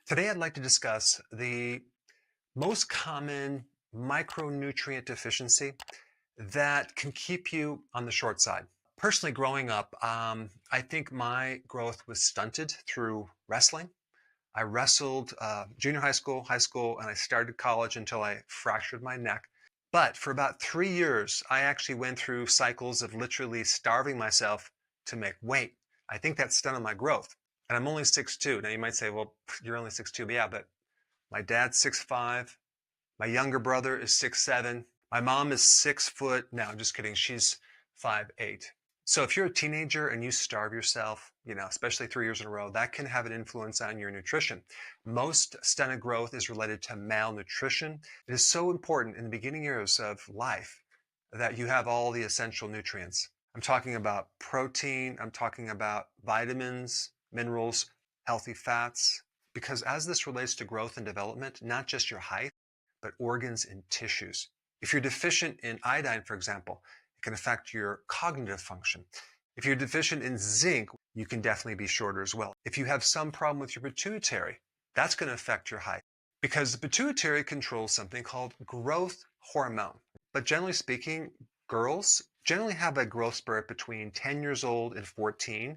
Today, I'd like to discuss the most common micronutrient deficiency that can keep you on the short side. Personally, growing up, I think my growth was stunted through wrestling. I wrestled junior high school, and I started college until I fractured my neck. But for about 3 years, I actually went through cycles of literally starving myself to make weight. I think that stunted my growth. And I'm only 6'2". Now you might say, well, you're only 6'2". But yeah, but my dad's 6'5". My younger brother is 6'7". My mom is 6 foot. No, I'm just kidding. She's 5'8". So if you're a teenager and you starve yourself, especially 3 years in a row, that can have an influence on your nutrition. Most stunted growth is related to malnutrition. It is so important in the beginning years of life that you have all the essential nutrients. I'm talking about protein. I'm talking about vitamins, minerals, healthy fats, because as this relates to growth and development, not just your height, but organs and tissues. If you're deficient in iodine, for example, it can affect your cognitive function. If you're deficient in zinc, you can definitely be shorter as well. If you have some problem with your pituitary, that's going to affect your height because the pituitary controls something called growth hormone. But generally speaking, girls generally have a growth spurt between 10 years old and 14,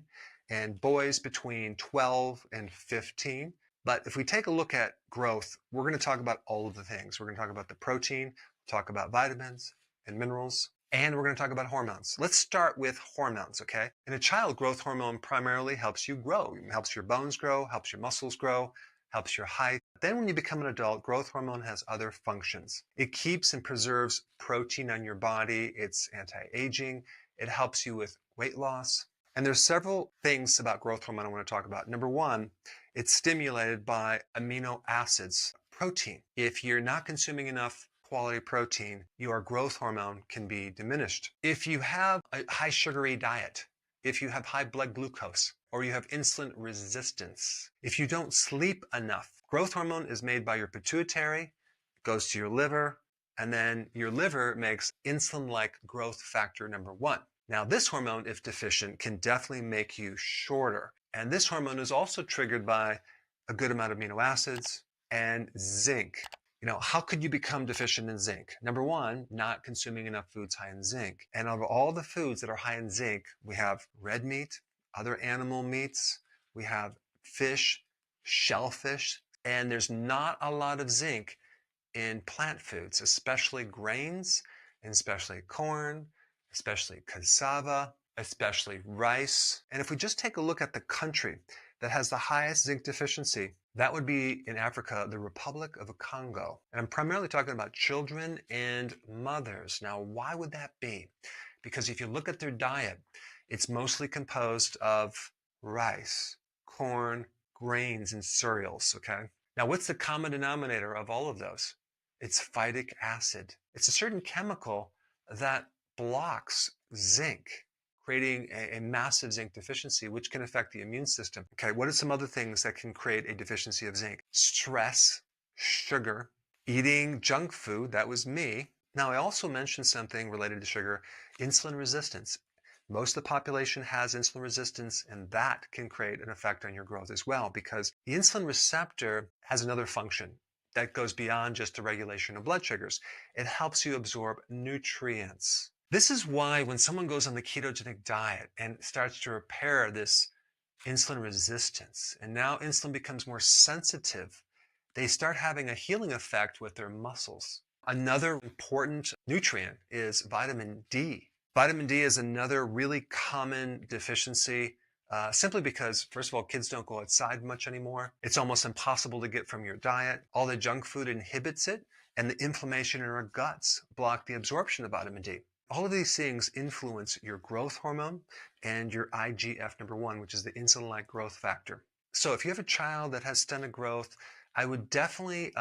and boys between 12 and 15. But if we take a look at growth, we're going to talk about all of the things. We're going to talk about the protein, talk about vitamins and minerals, and we're going to talk about hormones. Let's start with hormones, okay? In a child, growth hormone primarily helps you grow. It helps your bones grow, helps your muscles grow, helps your height. Then when you become an adult, growth hormone has other functions. It keeps and preserves protein on your body. It's anti-aging. It helps you with weight loss. And there's several things about growth hormone I want to talk about. Number one, it's stimulated by amino acids, protein. If you're not consuming enough quality protein, your growth hormone can be diminished. If you have a high sugary diet, if you have high blood glucose, or you have insulin resistance, if you don't sleep enough, growth hormone is made by your pituitary, it goes to your liver, and then your liver makes insulin-like growth factor number 1. Now, this hormone, if deficient, can definitely make you shorter. And this hormone is also triggered by a good amount of amino acids and zinc. How could you become deficient in zinc? Number one, not consuming enough foods high in zinc. And of all the foods that are high in zinc, we have red meat, other animal meats, we have fish, shellfish, and there's not a lot of zinc in plant foods, especially grains, and especially corn, especially cassava, especially rice. And if we just take a look at the country that has the highest zinc deficiency, that would be in Africa, the Republic of Congo. And I'm primarily talking about children and mothers. Now, why would that be? Because if you look at their diet, it's mostly composed of rice, corn, grains, and cereals, okay? Now, what's the common denominator of all of those? It's phytic acid. It's a certain chemical that blocks zinc, creating a massive zinc deficiency, which can affect the immune system. Okay, what are some other things that can create a deficiency of zinc? Stress, sugar, eating junk food, that was me. Now, I also mentioned something related to sugar, insulin resistance. Most of the population has insulin resistance, and that can create an effect on your growth as well, because the insulin receptor has another function that goes beyond just the regulation of blood sugars. It helps you absorb nutrients. This is why when someone goes on the ketogenic diet and starts to repair this insulin resistance, and now insulin becomes more sensitive, they start having a healing effect with their muscles. Another important nutrient is vitamin D. Vitamin D is another really common deficiency simply because, first of all, kids don't go outside much anymore. It's almost impossible to get from your diet. All the junk food inhibits it, and the inflammation in our guts block the absorption of vitamin D. All of these things influence your growth hormone and your IGF number 1, which is the insulin-like growth factor. So if you have a child that has stunted growth, I would definitely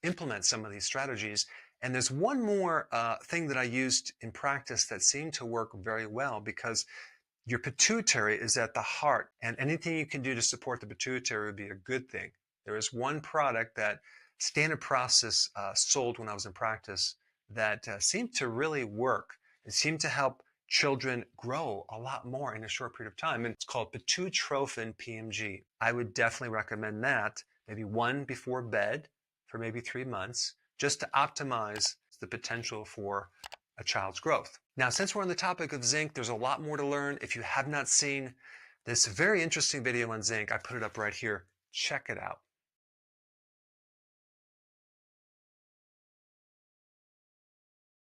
implement some of these strategies. And there's one more thing that I used in practice that seemed to work very well, because your pituitary is at the heart, and anything you can do to support the pituitary would be a good thing. There is one product that Standard Process sold when I was in practice that seemed to really work. It seemed to help children grow a lot more in a short period of time, and it's called Pitutrophin PMG. I would definitely recommend that maybe one before bed for maybe 3 months, just to optimize the potential for a child's growth. Now, since we're on the topic of zinc, there's a lot more to learn. If you have not seen this very interesting video on zinc, I put it up right here. Check it out.